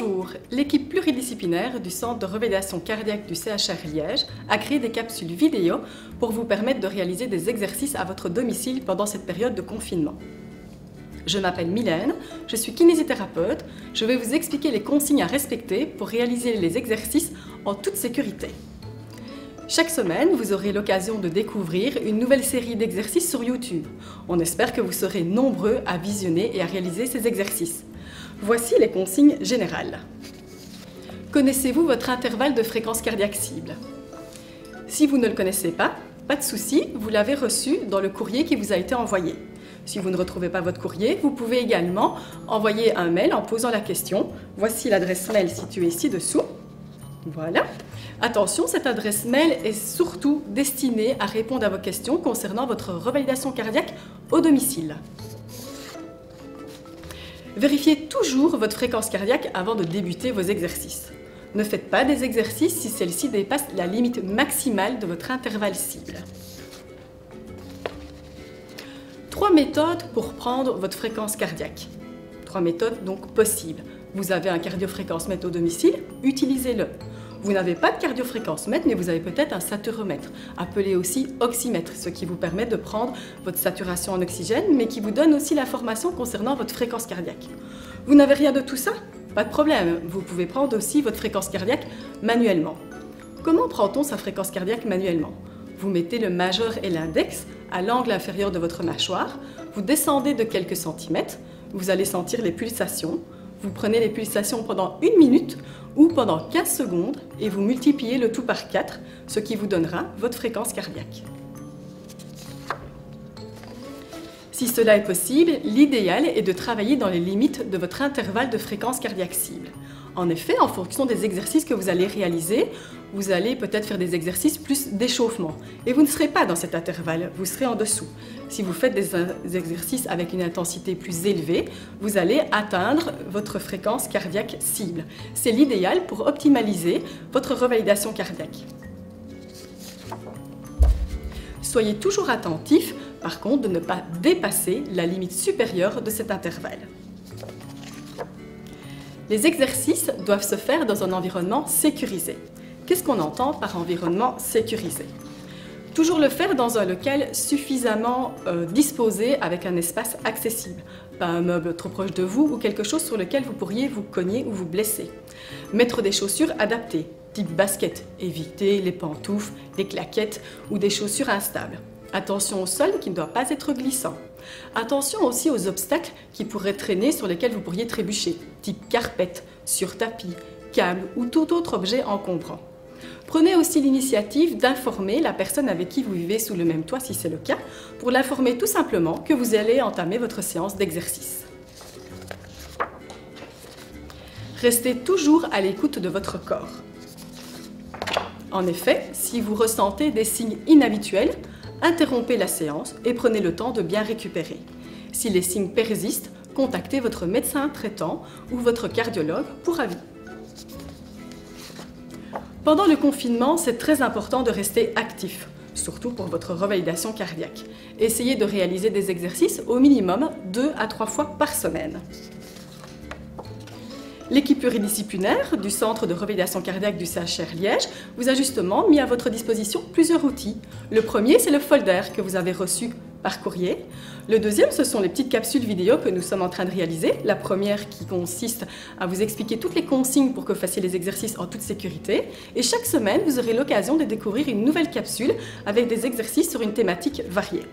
Bonjour, l'équipe pluridisciplinaire du Centre de revalidation cardiaque du CHR Liège a créé des capsules vidéo pour vous permettre de réaliser des exercices à votre domicile pendant cette période de confinement. Je m'appelle Mylène, je suis kinésithérapeute, je vais vous expliquer les consignes à respecter pour réaliser les exercices en toute sécurité. Chaque semaine, vous aurez l'occasion de découvrir une nouvelle série d'exercices sur YouTube. On espère que vous serez nombreux à visionner et à réaliser ces exercices. Voici les consignes générales. Connaissez-vous votre intervalle de fréquence cardiaque cible? Si vous ne le connaissez pas de souci, vous l'avez reçu dans le courrier qui vous a été envoyé. Si vous ne retrouvez pas votre courrier, vous pouvez également envoyer un mail en posant la question. Voici l'adresse mail située ci-dessous. Voilà. Attention, cette adresse mail est surtout destinée à répondre à vos questions concernant votre revalidation cardiaque au domicile. Vérifiez toujours votre fréquence cardiaque avant de débuter vos exercices. Ne faites pas des exercices si celle-ci dépasse la limite maximale de votre intervalle cible. 3 méthodes pour prendre votre fréquence cardiaque. 3 méthodes donc possibles. Vous avez un cardiofréquencemètre au domicile, utilisez-le. Vous n'avez pas de cardiofréquencemètre, mais vous avez peut-être un saturomètre, appelé aussi oxymètre, ce qui vous permet de prendre votre saturation en oxygène, mais qui vous donne aussi l'information concernant votre fréquence cardiaque. Vous n'avez rien de tout ça? Pas de problème, vous pouvez prendre aussi votre fréquence cardiaque manuellement. Comment prend-on sa fréquence cardiaque manuellement? Vous mettez le majeur et l'index à l'angle inférieur de votre mâchoire, vous descendez de quelques centimètres, vous allez sentir les pulsations. Vous prenez les pulsations pendant 1 minute ou pendant 15 secondes et vous multipliez le tout par 4, ce qui vous donnera votre fréquence cardiaque. Si cela est possible, l'idéal est de travailler dans les limites de votre intervalle de fréquence cardiaque cible. En effet, en fonction des exercices que vous allez réaliser, vous allez peut-être faire des exercices plus d'échauffement. Et vous ne serez pas dans cet intervalle, vous serez en dessous. Si vous faites des exercices avec une intensité plus élevée, vous allez atteindre votre fréquence cardiaque cible. C'est l'idéal pour optimaliser votre revalidation cardiaque. Soyez toujours attentif, par contre, de ne pas dépasser la limite supérieure de cet intervalle. Les exercices doivent se faire dans un environnement sécurisé. Qu'est-ce qu'on entend par environnement sécurisé? Toujours le faire dans un local suffisamment disposé avec un espace accessible. Pas un meuble trop proche de vous ou quelque chose sur lequel vous pourriez vous cogner ou vous blesser. Mettre des chaussures adaptées, type basket. Évitez les pantoufles, les claquettes ou des chaussures instables. Attention au sol qui ne doit pas être glissant. Attention aussi aux obstacles qui pourraient traîner sur lesquels vous pourriez trébucher, type carpette, sur tapis, câble ou tout autre objet encombrant. Prenez aussi l'initiative d'informer la personne avec qui vous vivez sous le même toit, si c'est le cas, pour l'informer tout simplement que vous allez entamer votre séance d'exercice. Restez toujours à l'écoute de votre corps. En effet, si vous ressentez des signes inhabituels, interrompez la séance et prenez le temps de bien récupérer. Si les signes persistent, contactez votre médecin traitant ou votre cardiologue pour avis. Pendant le confinement, c'est très important de rester actif, surtout pour votre revalidation cardiaque. Essayez de réaliser des exercices au minimum 2 à 3 fois par semaine. L'équipe pluridisciplinaire du Centre de revalidation cardiaque du CHR Liège vous a justement mis à votre disposition plusieurs outils. Le premier, c'est le folder que vous avez reçu par courrier. Le deuxième, ce sont les petites capsules vidéo que nous sommes en train de réaliser. La première qui consiste à vous expliquer toutes les consignes pour que vous fassiez les exercices en toute sécurité. Et chaque semaine, vous aurez l'occasion de découvrir une nouvelle capsule avec des exercices sur une thématique variée.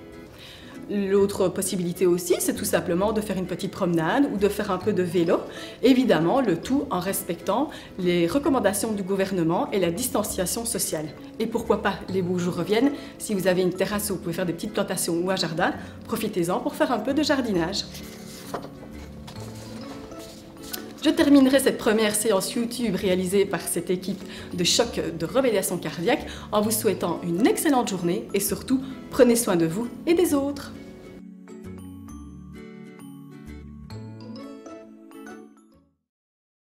L'autre possibilité aussi, c'est tout simplement de faire une petite promenade ou de faire un peu de vélo. Évidemment, le tout en respectant les recommandations du gouvernement et la distanciation sociale. Et pourquoi pas, les beaux jours reviennent. Si vous avez une terrasse où vous pouvez faire des petites plantations ou un jardin, profitez-en pour faire un peu de jardinage. Je terminerai cette première séance YouTube réalisée par cette équipe de choc de revalidation cardiaque en vous souhaitant une excellente journée et surtout, prenez soin de vous et des autres.